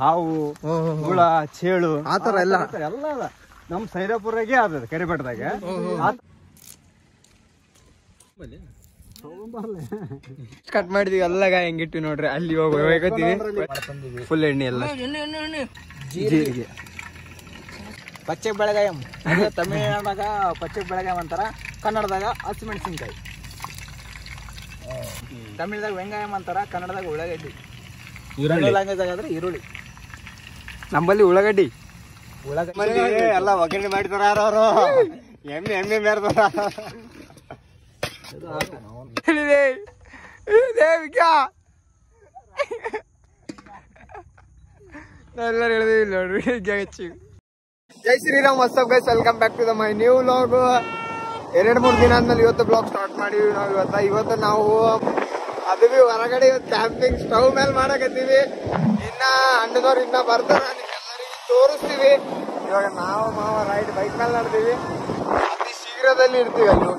ಹಾವು ಹುಳ ಚೇಳು ಆತರ ಎಲ್ಲ ಅದ ನಮ್ ಸೈದಾಪುರಾಗೆ ಅದ ಕರಿಬೆಟ್ಟದಾಗ ಕಟ್ ಮಾಡಿದೀವಿ ಎಲ್ಲ ಹೆಂಗಿಟ್ವಿ ನೋಡ್ರಿ ಅಲ್ಲಿ ಹೋಗ್ತೀವಿ ಫುಲ್ ಎಣ್ಣೆ ಎಲ್ಲ ಜೀರಿಗೆ ಪಚ್ಚೆ ಬೆಳಗಾಯಂ ತಮಿಳ್ನಾಡಾಗ ಪಚ್ಚೆ ಬೆಳಗಾಯಂ ಅಂತಾರ, ಕನ್ನಡದಾಗ ಹಸಿಮೆಣಸಿನ್ಕಾಯಿ, ತಮಿಳ್ದಾಗ ವೆಂಗಾಯಂ ಅಂತಾರ, ಕನ್ನಡದಾಗ ಉಳ್ಳಾಗಡ್ಡಿ, ಲ್ಯಾಂಗ್ವೇಜ್ ಆದ್ರೆ ಈರುಳ್ಳಿ, ನಮ್ಮಲ್ಲಿ ಉಳ್ಳಾಗಡ್ಡಿ ಎಲ್ಲ ಒಗ್ಗರಣೆ ಮಾಡಿದಾರ ಯಾರು ಎಮ್ಮೆ ಮೇರ್ದಾರ ಎಲ್ಲರೂ ಹೇಳಿದೀವಿ ನೋಡ್ರಿ ಹೆಚ್ಚು. ಜೈ Shriram, what's up guys, welcome back to the my new vlog. 2-3 ದಿನ ಆದ್ಮೇಲೆ ಇವತ್ತು ಬ್ಲಾಗ್ ಸ್ಟಾರ್ಟ್ ಮಾಡಿವಿ ನಾವು. ಇವತ್ತು ನಾವು ಅದು ಬಿ ಹೊರಗಡೆ ಇವತ್ತು ಕ್ಯಾಂಪಿಂಗ್ ಸ್ಟವ್ ಮೇಲೆ ಮಾಡಕತ್ತೀವಿ. ಇನ್ನ ಅಣ್ಣದವ್ರು ಇನ್ನ ಬರ್ತಾರ, ನಿಮ್ಗೆಲ್ಲರಿಗೂ ತೋರಿಸ್ತೀವಿ. ಇವಾಗ ನಾವು ಮಾವ ರೈಡ್ ಬೈಕ್ ಮೇಲೆ ನಡೆದೀವಿ, ಅತಿ ಶೀಘ್ರದಲ್ಲಿ ಇರ್ತೀವಿ ಅಲ್ಲಿ.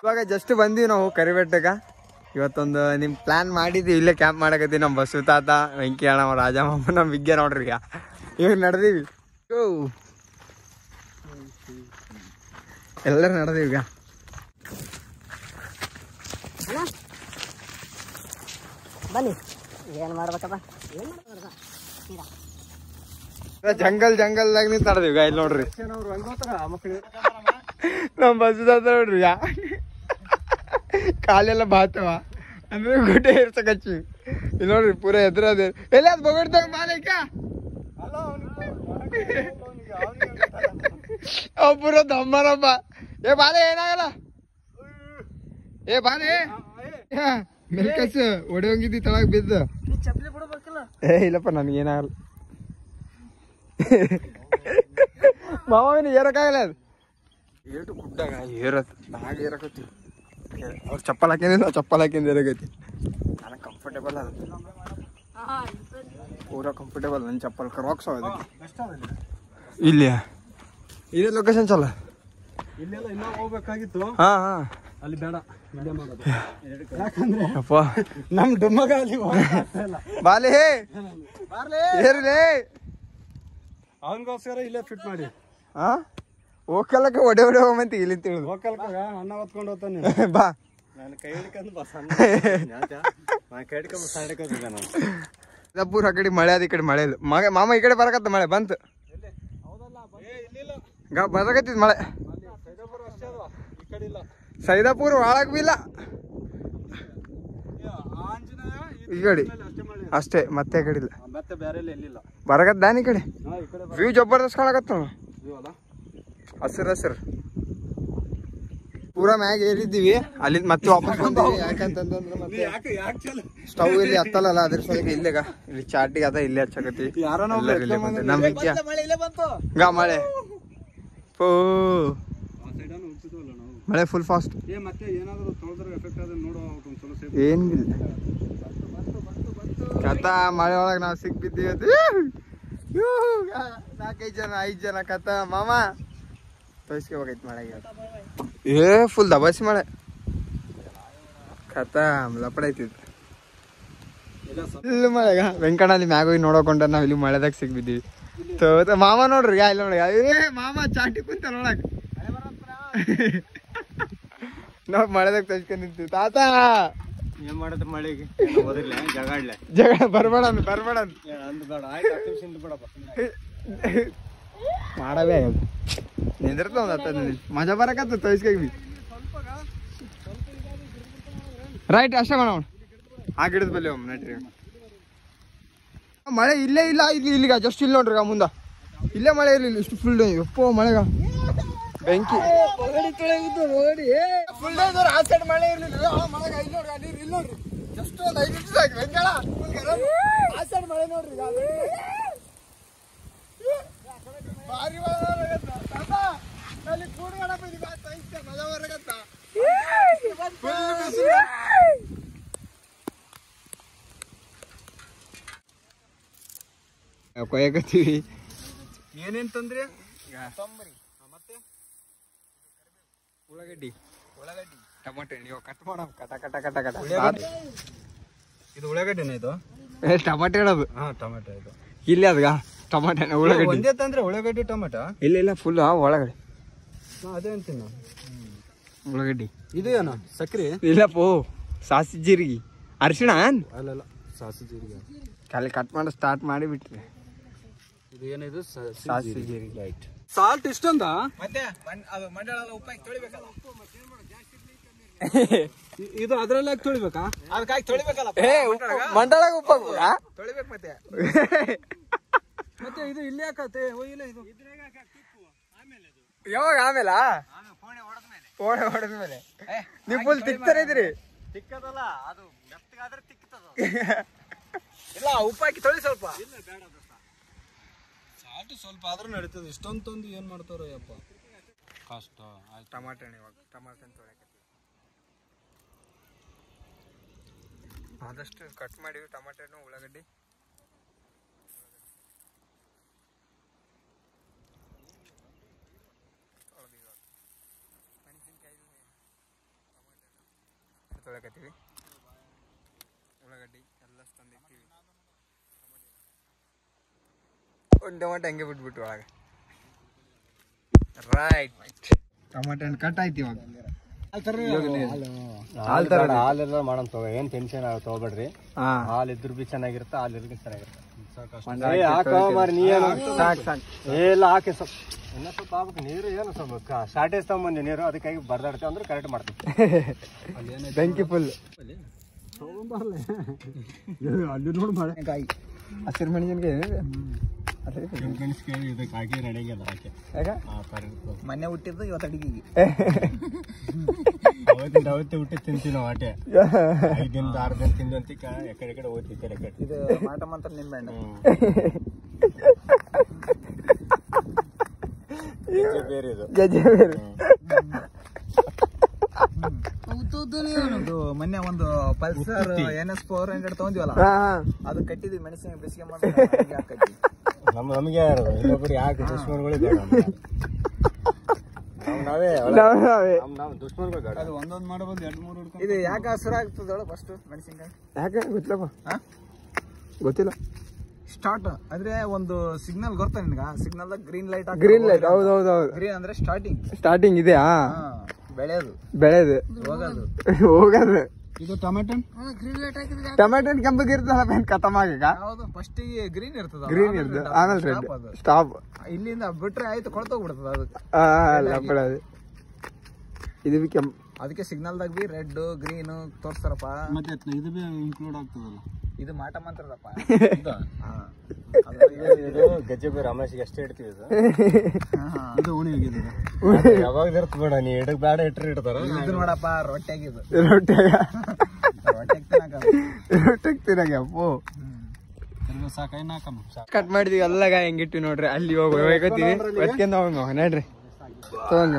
ಇವಾಗ ಜಸ್ಟ್ ಬಂದೀವಿ ನಾವು ಕರಿಬೆಟ್ಟಗ. ಇವತ್ತೊಂದು ನಿಮ್ ಪ್ಲಾನ್ ಮಾಡಿದ್ವಿ, ಇಲ್ಲೇ ಕ್ಯಾಂಪ್ ಮಾಡಕತ್ತೀವಿ. ನಮ್ಮ ಬಸು ತಾತ, ವೆಂಕಿ ಅಣ್ಣ, ರಾಜಮ್ಮ, ನಮ್ ವಿಗ್ಯ ನೋಡ್ರಿ. ಇವಾಗ ನಡೆದೀವಿ, ಎಲ್ಲರೂ ನಡೆದೀವಿ. ಈಗ ಬನ್ನಿ, ಏನ್ ಮಾಡ್ಬೇಕಪ್ಪ, ಜಂಗಲ್ದಾಗ ನಿಂತ ನಡೆದೀವಿ. ಇಲ್ಲಿ ನೋಡ್ರಿ ನಮ್ ಬಸು ತಾತ ನೋಡ್ರಿ, ಕಾಲೆಲ್ಲ ಬಾತವ ಅಂದ್ರೆ ಗುಡ್ಡೆ ಇರ್ಸಕಚ್ಚಿ. ಇಲ್ಲಿ ನೋಡ್ರಿ ಪೂರ ಎದುರದೇ ಎಲ್ಲ ಬಗಡ್ತಾವ ಮಾಲೀಕ ಪೂರ ದಮ್ಮರಪ್ಪ. ಏ ಬಾಲೆ ಏನಾಗಲ್ಲ, ಏ ಬಾಲೆ ಮೆಲ್ಕಸ್ ಹೊಡೆಯೋಂಗಿದ್ದಿ ತಳಗ್ ಬಿದ್ದು. ಏ ಇಲ್ಲಪ್ಪ ನನ್ಗೇನಾಗಲ್ಲ ಮಾವಿನ ಏರಕ್ಕಾಗಲ್ಲ. ಅದು ಏಟು ಗುಡ್ಡಾಗ ಏರತ್ ನಾಗ ಏರಕತ್ತಿ. ಅವ್ರು ಚಪ್ಪಲ್ ಹಾಕಿದ್ರೆ ನಾವು ಚಪ್ಪಲ್ ಹಾಕಿಂದ ಏರಕೈತಿ. ನನಗೆ ಕಂಫರ್ಟೇಬಲ್ ಅದ, ಪೂರ ಕಂಫರ್ಟೇಬಲ್. ನನ್ನ ಚಪ್ಪಲ್ ಕ್ರಾಕ್ಸ್ ಅದಕ್ಕೆ. ಇಲ್ಲಿ ಇದೇ ಲೊಕೇಶನ್ ಚಲ ಇಲ್ಲೆಲ್ಲ ಇನ್ನೂ ಹೋಗ್ಬೇಕಾಗಿತ್ತು. ಹಾ ಹಾ ಅಲ್ಲಿ ಬೇಡ, ಅಪ್ಪ ನಮ್ ಡುಮ್ಮಗ ಅಲ್ಲಿ ಬಾಲೆ ಏರ್ಲಿ ಅವನಿಗೋಸ್ಕರ ಇಲ್ಲೇ ಫಿಟ್ ಮಾಡಿ. ಹಾ ಹೋಗಲಕ್ಕ ಒಡೆ ಹೋಗಂತ ಇಲ್ಲಿ ತಿಳಿದು ಹೋಗಲ್ಕಾಗ ಅನ್ನ ಹೊತ್ಕೊಂಡು ಹೋಗ್ತಾನೆ. ಬಾ ನಾನು ಕೈ ಹಿಡ್ಕೊಂಡು ಕೈ ಹಿಡ್ಕೊಂಡು ಸೈಡ್ಕೊಂಡಿದ್ದೆ ನಾನು. ಪೂರ ಆ ಕಡೆ ಮಳೆ ಅದ, ಈ ಕಡೆ ಮಳೆ ಇಲ್ಲ. ಮಾಮ ಈ ಕಡೆ ಬರಕತ್ತ, ಮಳೆ ಬಂತು. ಬರಕತ್ತಿದ್ ಮಳೆ. ಸೈದಾಪುರ ಒಳಗ್ ಬಿ ಇಲ್ಲ, ಈ ಕಡೆ ಅಷ್ಟೇ, ಮತ್ತೆ ಕಡೆ ಇಲ್ಲ. ಮತ್ತೆ ಬೇರೆ ಎಲ್ಲಿಲ್ಲ, ಬರಕತ್ತ ಈ ಕಡೆ. ವ್ಯೂ ಜಬರ್ದಸ್ತ್ ಕಾಣಕತ್ತ, ಹಸಿರು ಹಸಿರು ಪೂರಾ ಮ್ಯಾಗ ಏರಿದ್ದೀವಿ. ಅಲ್ಲಿಂದ ಮತ್ತೆ ವಾಪಸ್ ಬಂದೀವಿ. ಯಾಕಂತಂದ್ರೆ ಮತ್ತೆ ಸ್ಟವ್ ಇಲ್ಲಿ ಹತ್ತಲ್ಲ, ಅದ್ರ ಸಲಕ್ಕೆ ಇಲ್ಲೇಗ ಇಲ್ಲಿ ಚಾಟಿಗೆ ಅದ ಇಲ್ಲೇ ಹಚ್ಚಕತಿ. ನಮ್ ವಿದ್ಯಾ ಗಾ ಮಳೆ ಮಳೆ ಫುಲ್ ಫಾಸ್ಟ್. ಏನಿಲ್ಲ ಕಥ ಮಳೆ ಒಳಗೆ ನಾವು ಸಿಕ್ಬಿದ್ದೀವಿ. 4-5 ಜನ 5 ಜನ ಕಥ ಮಾಮ ತೋರಿಸ್ಕೆ ಹೋಗೈತಿ ಮಳೆಗೆ. ಏ ಫುಲ್ ದಬಾಸಿ ಮಳೆ, ಕಥ ಲಪಡ ಐತಿದ್ ಇಲ್ಲಿ ಮಳೆಗ. ವೆಂಕಣ್ಣಲ್ಲಿ ಮ್ಯಾಗ ಹೋಗಿ ನೋಡಕೊಂಡ ನಾವ್ ಇಲ್ಲಿ ಮಳೆದಾಗ ಸಿಕ್ಬಿದ್ದೀವಿ. ಮಾಮ ನೋಡ್ರಿ ಇಲ್ಲಿ ನೋಡಿ, ಏ ಮಾಮ ಚಾಟಿ ಕುಂತ ನೋಡಕ್. ನಾವ್ ಮಳೆದಾಗ ತಚ್ಕೊಂಡ್ ನಿಂತೀವಿ. ತಾತ ಏನ್ ಮಾಡತ್ತ ಮಳೆಗೆ ಜಗಳ ಬರ್ಬೇಡ ಮಾಡವೇ ನಿಂದಿರ್ತ ಒಂದ್ 10 ನಿಮಿಷ ಮಜಾ ಬರಕತ್ತ ತೋರಿಸ್ಕಿ. ರೈಟ್ ಅಷ್ಟೇ ಮಾಡೋಣ. ಆ ಗಿಡದ ಬಲ್ಲಿ ಒಮ್ಮೆ ನಟ್ರಿ. ಮಳೆ ಇಲ್ಲೇ ಇಲ್ಲ, ಇಲ್ಲಿಗ ಜಸ್ಟ್ ಇಲ್ಲಿ ನೋಡ್ರಿ ಮುಂದ ಇಲ್ಲೇ ಮಳೆ ಇರ್ಲಿಲ್ಲ. ಇಷ್ಟು ಫುಲ್ ಡೇ ಎಪ್ಪೋ ಮಳೆಗ ಬೆಂಕಿ ಫುಲ್ ಡೇ ಆ ಸೈಡ್ ಮಳೆ ಇರ್ಲಿಲ್ಲ. ಮಳೆಗ ಇಲ್ಲಿ ನೋಡ್ರಿ, ನೀರು ಇಲ್ಲಿ ನೋಡ್ರಿ, ಜಸ್ಟ್ ಒಂದು 5 ನಿಮಿಷ ಸಾಕು. ಬೆಂಗಳ ಆ ಸೈಡ್ ಮಳೆ ನೋಡ್ರಿ, ಭಾರಿ ಅಲ್ಲಿ ಕೂಡ್ಗಡಪ್ಪ. ಮಜಾ ಬರಕತ್ತ. ಕೊಯ್ಯಕತ್ತೀವಿ. ಏನೇನ್ ತಂದ್ರಿ? ಮತ್ತೆ ಉಳ್ಳಾಗಡ್ಡಿ ಟೊಮೆಟೊ ನೀವು ಕಟ್ ಮಾಡೋ ಕಟ ಕಟ ಕಟ ಕಟ ಇದು ಉಳ್ಳಾಗಡ್ಡಿನ ಇದು ಟಮಾಟೆ ಹೇಳೋದು. ಹಾ ಟೊಮೆಟೊ ಇದು ಇಲ್ಲಿ ಅದ್ಗ ಟಮಾಟೆ ಉಳ್ಳಾಗಡ್ಡಿ ಒಂದೇ ತಂದ್ರೆ ಉಳ್ಳಾಗಡ್ಡಿ ಟೊಮೆಟೊ ಇಲ್ಲ ಫುಲ್ ಒಳಗಡೆ ಅದೇ ಅಂತೀನಿ ನಾನು. ಉಳ್ಳಾಗಡ್ಡಿ ಇದು ಏನು ಸಕ್ರಿ ಇಲ್ಲಪ್ಪೋ ಸಾಸಿ ಜೀರಿಗೆ ಅರಿಶಿಣ ಅಲ್ಲಲ್ಲ ಸಾಸಿ ಜೀರಿಗೆ ಖಾಲಿ ಕಟ್ ಮಾಡಿ ಸ್ಟಾರ್ಟ್ ಮಾಡಿ ಬಿಟ್ರಿ. ಇದು ಏನಿದು ಸಾಸಿ ಜೀರಿಗೆ ರೈಟ್. ಸಾಲ್ಟ್ ಇಷ್ಟೊಂದ ಮತ್ತೆ ಅದು ಮಂಡಳದ ಉಪ್ಪಾಕಿ ತೊಳಿಬೇಕಲ್ಲ. ಇದು ಅದ್ರಲ್ಲಿ ಹಾಕಿ ತೊಳಿಬೇಕಾ? ಅದಕ್ಕಾಗಿ ತೊಳಿಬೇಕಲ್ಲ. ಮಂಡಳಾಗ ಉಪ್ಪ ತೊಳಿಬೇಕು ಮತ್ತೆ. ಮತ್ತೆ ಇದು ಇಲ್ಲಿ ಹಾಕತ್ತೆ ಇಲ್ಲ ಇದು ಯಾವಾಗ ಆಮೇಲೆ ಫೋಣೆ ಹೊಡೆದ್ಮೇಲೆ ನೀವು ಫುಲ್ ತಿಕ್ತಾನೆ ಇದ್ರಿ. ತಿಕ್ಕದಲ್ಲ ಅದು ಮೆತ್ತಗಾದ್ರೆ ತಿಕ್ಕತದ. ಇಲ್ಲ ಉಪ್ಪಾಕಿ ತೊಳಿ ಸ್ವಲ್ಪ. ಸಾಲ್ಟ್ ಸ್ವಲ್ಪ ಆದ್ರೂ ನಡೀತದೆ. ಇಷ್ಟೊಂದು ತಂದು ಏನ್ ಮಾಡ್ತಾರೋ ಯಪ್ಪ ಕಷ್ಟ. ಟಮಾಟೆ ಇವಾಗ ಟಮಾಟೆ ತೊಳೆಕ ಆದಷ್ಟು ಕಟ್ ಮಾಡಿವಿ. ಟಮಾಟೆನು ಉಳ್ಳಾಗಡ್ಡಿ ತೊಳಕತ್ತೀವಿ. ಉಳ್ಳಾಗಡ್ಡಿ ಎಲ್ಲ ತಂದಿರ್ತೀವಿ. ಒಂದು ಟೊಮಾಟೆ ಹಂಗೆ ಬಿಟ್ಬಿಟ್ಟು ಒಳಗೆ. ರೈಟ್ ಟಮಾಟೆ ಹಣ್ಣು ಕಟ್ ಆಯ್ತು ಇವಾಗ. ಹಾಲೆಲ್ಲ ಮಾಡೋಣ ತಗೋ. ಏನ್ ಟೆನ್ಷನ್ ತಗೋಬೇಡ್ರಿ. ಹಾಲು ಇದ್ರು ಬಿ ಚೆನ್ನಾಗಿರುತ್ತೆ, ಹಾಲು ಇದ್ರು ಚೆನ್ನಾಗಿರುತ್ತೆ. ಎಲ್ಲ ಹಾಕಿ ಸ್ವಲ್ಪ ಇನ್ನ ಸ್ವಲ್ಪ ಆಗ್ಬೇಕು ನೀರು. ಏನು ಸ್ವಲ್ಪ ಶಾರ್ಟೇಜ್ ತಗೊಂಬಂದಿ ನೀರು, ಅದಕ್ಕಾಗಿ ಬರ್ದಾಡ್ತೇವೆ ಅಂದ್ರೆ ಕರೆಕ್ಟ್ ಮಾಡ್ತೀವಿ. ಬೆಂಕಿ ಫುಲ್ ಅಲ್ಲಿ ನೋಡಿ ಕಾಯಿ ಹಸಿರು ಮೆಣಸಿನ್ಕಾಯಿ ಇದಕ್ಕೆ ಹಾಕಿ ನಡೆಯಲ್ಲ. ಮೊನ್ನೆ ಹುಟ್ಟಿದ್ದು ಇವತ್ತು ಅಡಿಗೆಗೆ ಅವತ್ತೇ ಹುಟ್ಟಿ ತಿಂತೀವಿ ನಾವು. ಆಟೆ 5 ದಿನ 6 ದಿನ ತಿಂದು ಅಂತ ಎಕಡೆ ಹೋಗ್ತೀವಿ. ಇದು ಮಾಟ ಮಂತ್ರ ನಿಂಬೆಹಣ್ಣು ಬೇರೆ ಇದು ಗಜೆ ಬೇರೆ. ಮೊನ್ನೆ ಒಂದು ಪಲ್ಸರ್ NS 400 ತಗೊಂಡಿವಲ್ಲ, ಅದು ಕಟ್ಟಿದ್ವಿ ಮೆಣಸಿನ ಬಿಸಿಗೆ ನಮಗೆ ಇನ್ನೊಬ್ರು ಯಾಕೆ ದುಶ್ಮನ್ಗಳೇ ಬೇಡ. ನಾವೇ ದುಶ್ಮನ್ಗಳು ಬೇಡ. ಅದು ಒಂದೊಂದು ಮಾಡಬಹುದು 2-3 ಇದು ಯಾಕೆ ಹಸಿರು ಆಗ್ತದಳ ಫಸ್ಟ್ ಮೆಣಸಿನ್ಕಾಯಿ? ಯಾಕೆ ಗೊತ್ತಿಲ್ಲಪ್ಪ. ಗೊತ್ತಿಲ್ಲ. ಸ್ಟಾರ್ಟ್ ಅಂದ್ರೆ ಒಂದು ಸಿಗ್ನಲ್ ಗೊತ್ತಾ ನಿನ್ಗ? Signal green light. Green light ಹೌದೌದು. ಗ್ರೀನ್ ಅಂದ್ರೆ ಸ್ಟಾರ್ಟಿಂಗ್ ಇದೆಯಾ? ಬೆಳೆದು ಹೋಗೋದು. ಇದು ಟೊಮೆಟೊ ಟೊಮೆಟೊ ಕೆಂಪಗೆ ಇರ್ತಲ್ಲ ಕತಮ್ ಆಗೀಗ. ಹೌದು, ಫಸ್ಟ್ ಗ್ರೀನ್ ಇರ್ತದ, ಗ್ರೀನ್ ಇರ್ತದೆ, ಆಮೇಲೆ ರೆಡ್ ಸ್ಟಾಪ್. ಇಲ್ಲಿಂದ ಬಿಟ್ರೆ ಆಯ್ತು ಕೊಳ್ತೋಗ್ಬಿಡ್ತದ. ಅದಕ್ಕೆ ಇದು ಬಿ ಕೆಂಪ್. ಅದಕ್ಕೆ ಸಿಗ್ನಲ್ದಾಗ ಬಿ ರೆಡ್ ಗ್ರೀನ್ ತೋರ್ಸ್ತಾರಪ್ಪ. ಮತ್ತೆ ಇದು ಬಿ ಇನ್ಕ್ಲೂಡ್ ಆಗ್ತದಲ್ಲ. ಇದು ಮಾಟ ಮಂತ್ರದಪ್ಪ. ಗಜ್ಜೆ ಬೇರೆ ಅಮಾಸಿಗೆ ಅಷ್ಟೇ ಇಡ್ತೀವಿ. ಇದು ಉಣಿ ಯಾವಾಗ ಇರ್ತ ಬೇಡ. ನೀ ಇಡಕ್ ಬೇಡ ಇಟ್ರೆ ಇಡ್ತಾರ. ಇದು ನೋಡಪ್ಪ ರೊಟ್ಟಾಗಿದ್ದು. ರೊಟ್ಟೆಗೆ ತಿನ್ನಾಗ ಅಪ್ಪು ಕಟ್ ಮಾಡಿದ್ವಿ ಎಲ್ಲ ಗಾಯ ಹೆಂಗಿಟ್ಟಿವಿ ನೋಡ್ರಿ. ಅಲ್ಲಿ ಹೋಗ್ತೀವಿ ಎತ್ಕೊಂಡ್ ಹೋಗ ನೋಡ್ರಿ. ತಗೊಂಡ್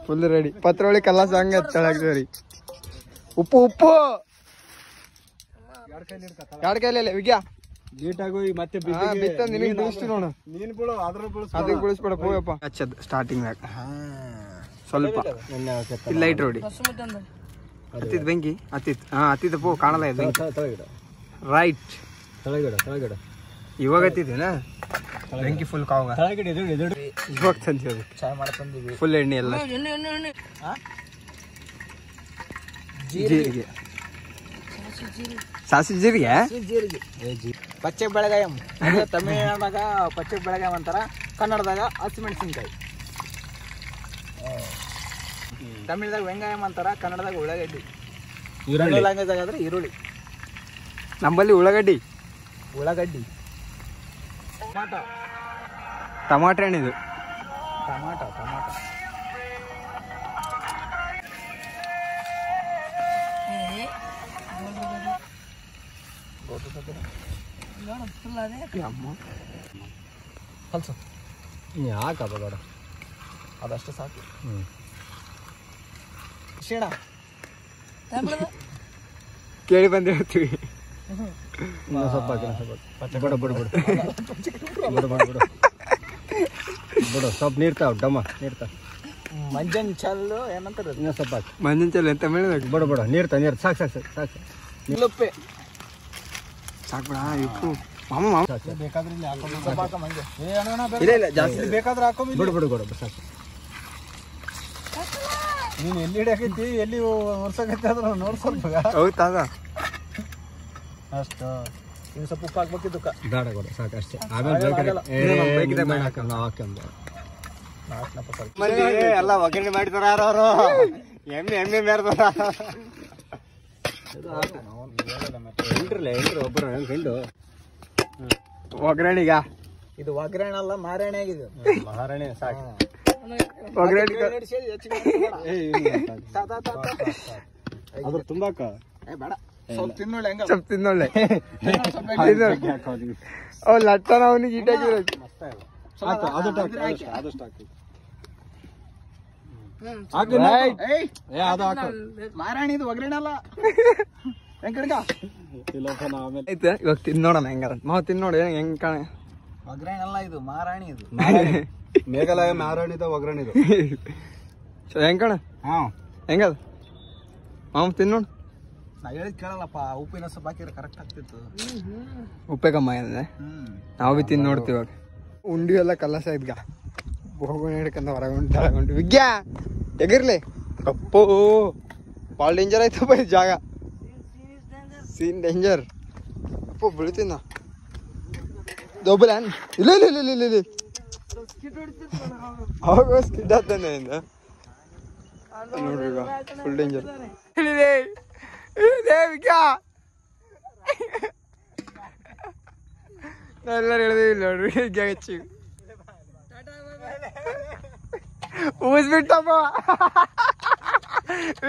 ಫುಲ್ ರೆಡಿ. ಪತ್ರೊಳಿ ಕಲ್ಲಾಸ ಹಂಗ ಚೆನ್ನಾಗ್ತವ್ರಿ. ಉಪ್ಪು ಉಪ್ಪು 2 ಕೈಲೇ ವಿಗ್ಯಾ ನೀಟಾಗಿ ಮತ್ತೆ ನಿನಗೆ ಬೀಳಿಸ್ತೀವಿ ನೋಡು. ಅದಕ್ಕೆ ಬೀಳಿಸ್ಬೇಡ ಹೋಗಪ್ಪ. ಹಚ್ಚದ್ ಸ್ಟಾರ್ಟಿಂಗ್ ಸ್ವಲ್ಪ ಲೈಟ್ ರೋಡಿ ಹತ್ತಿದ್ ಬೆಂಕಿ ಹತ್ತಿತ್. ಹತ್ತಿದ ಪೋ ಕಾಣಲ್ಲ ಇದು. ರೈಟ್ ಇವಾಗ ಹತ್ತಿದ್ದೇನಾ ಬೆಂಕಿ ಫುಲ್ ಕಾವಾಗ ಇವಾಗ ತಂದಿವಿ. ಫುಲ್ ಎಣ್ಣೆ ಎಲ್ಲ ಜೀರಿಗೆ ಸಾಸಿ ಜೀರಿಗೆ ಪಚ್ಚೆ ಬೆಳಗಾಯಂ. ತಮಿಳ್ನಾಡಾಗ ಪಚ್ಚೆ ಬೆಳಗಾಯಂ ಅಂತಾರ, ಕನ್ನಡದಾಗ ಹಸಿಮೆಣಸಿನ್ಕಾಯಿ. ತಮಿಳ್ದಾಗ ವೆಂಗಾಯಂ ಅಂತಾರ, ಕನ್ನಡದಾಗ ಉಳ್ಳಾಗಡ್ಡಿ. ಲ್ಯಾಂಗ್ವೇಜ್ ಆಗಾದ್ರೆ ಈರುಳ್ಳಿ. ನಮ್ಮಲ್ಲಿ ಉಳ್ಳಾಗಡ್ಡಿ ಟಮಾಟೊ ಹಣ್ಣಿದು. ಟಮಾಟೊ ಹಾಕಬೇಡ, ಅದಷ್ಟು ಸಾಕು. ಕೇಳಿ ಬಂದು ಹೇಳ್ತೀವಿ. ಸ್ವಲ್ಪ ಬಿಡು ಸ್ವಲ್ಪ ನೀರ್ತಾವ ಡಮ್ಮ ನೀರ್ತಾವ. ಮಂಜನ್ ಚಲ್ಲು ಏನಂತಾರೆ ಮಂಜನ್ ಚಲ್ ಅಂತ ಮೇಳಿದಾಗ ಬಿಡು ನೀರ್ತಾ ನೀರು ಸಾಕು. ನಿಲ್ಲುಪ್ಪೆ ಸಾಕ್ಬಿಡ ಇಪ್ಪು ಮಾಮ ಮಾಮ ಬೇಕಾದ್ರೆ ಇಲ್ಲಿ ಹಾಕೊಂಡ್ ಸ್ವಲ್ಪ ಹಾಕಂಬಂಗೆ. ಇಲ್ಲ ಇಲ್ಲ ಜಾಸ್ತಿ ಬೇಕಾದ್ರೆ ಹಾಕೊಂಡ್ ಬಿಡು ಸಾಕು. ನೀನು ಎಲ್ಲಿ ಹಿಡಿಯಾಕೈತಿ ಎಲ್ಲಿ ನೋಡ್ಸಕೈತಿ ಅದ್ರ ನೋಡ್ಸಲ್ಪ ಹೌದಾದ ಅಷ್ಟು. ಇನ್ನು ಸ್ವಲ್ಪ ಉಪ್ಪು ಹಾಕ್ಬೇಕಿದ್ದು ಬೇಡ ಕೊಡ ಸಾಕು ಅಷ್ಟೇ. ಆಮೇಲೆ ಎಲ್ಲ ಒಗ್ಗರಣೆ ಮಾಡಿದಾರ ಅವರು ಎಮ್ಮೆ ಮೇರ್ದಾರ ಎಂಟ್ರಿ ಒಬ್ಬರು ಗಂಡು ಒಗ್ಗರಣೆಗ ಇದು ಒಗ್ಗರಣೆ ಅಲ್ಲ ಮಾರಣೆ ಆಗಿದೆ. ಮಹಾರಾಣಿ ಸಾಕು. ಒಗ್ಗರಣೆ ಅದ್ರ ತುಂಬಾಕ ಬೇಡ ಸ್ವಲ್ಪ ತಿನ್ನೊಳ್ಳೆ ಹೆಂಗ ಸ್ವಲ್ಪ ತಿನ್ನೊಳ್ಳೆ ಅವ್ ಲಟ್ಟನ ಅವನಿಗೆ ಇಟ್ಟಾಕಿರೋದು ಮಾರಾಣಿದು ಒಗ್ಗರಣೆ ಅಲ್ಲ ಐತೆ ಇವಾಗ ತಿನ್ನೋಣ ಹೆಂಗಾರ ಮಾವ ತಿನ್ನೋಣ ಹೆಂಗ್ ಕಾಣ ಒಗ್ಗರಣೆ ಅಲ್ಲ ಇದು ಮಾರಾಣಿ ಇದು ಮೇಘಾಲಯ ಮಹಾರಾಣಿದ ಒಗ್ಗರಣಿದು ಹೆಂಗ್ ಕಾಣ ಹೆಂಗದ ಮಾವ ತಿನ್ನೋಣ. ನಾ ಹೇಳಿದ್ ಕೇಳಲ್ಲಪ್ಪ ಉಪ್ಪಿನ ಸ್ವಲ್ಪ ಹಾಕಿದ್ರೆ ಕರೆಕ್ಟ್ ಆಗ್ತಿತ್ತು. ಉಪ್ಪೆ ಕಮ್ಮ ಇದೆ ನಾವು ಬಿ ತಿಂದು ನೋಡ್ತೀವಿ ಇವಾಗ. ಉಂಡಿ ಎಲ್ಲ ಕಲಸ ಇದ್ಗ ಹೋಗೋಣ ಹಿಡ್ಕಂದ ಹೊರಗೊಂಡು ವಿಜ್ಞಾ ಎಗಿರ್ಲಿ ಕಪ್ಪು ಭಾಳ ಡೇಂಜರ್ ಆಯ್ತಪ್ಪ ಈ ಜಾಗ. ಸೀನ್ ಡೇಂಜರ್ ಅಪ್ಪ ಬೀಳ್ತೀನ ದೊಬ್ಬಲ ಇಲ್ಲ ಇಲ್ಲ ಇಲ್ಲ ಇಲ್ಲ ಇಲ್ಲ ಅವಾಗ ಸ್ಕಿಡ್ ಆಗ್ತಾನೆ ನೋಡ್ರಿ ಈಗ ಫುಲ್ ಡೇಂಜರ್ ಎಲ್ಲರೂ ಹೇಳಿದೀವಿ ನೋಡ್ರಿ ಹೆಚ್ಚಿ ಊಸ್ಬಿಟ್ಟಪ್ಪ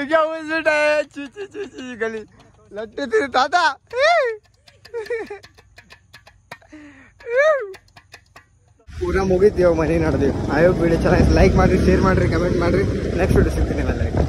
ಈಗ ಊಸ್ಬಿಟ್ಟ ಚಿ ಗಲಿ ಲಟ್ಟಿರ್ತೀರಿ ತಾತ. ಪೂರ ಮುಗಿತೀವಿ ಮನೆ ನಡೆದೀವಿ. ಆಯೋ ವಿಡಿಯೋ ಚೆನ್ನಾಗಿ ಲೈಕ್ ಮಾಡಿರಿ, ಶೇರ್ ಮಾಡಿರಿ, ಕಮೆಂಟ್ ಮಾಡಿರಿ. ನೆಕ್ಸ್ಟ್ ವಿಡಿಯೋ ಸಿಗ್ತೀನಿ ಎಲ್ಲರಿಗೆ.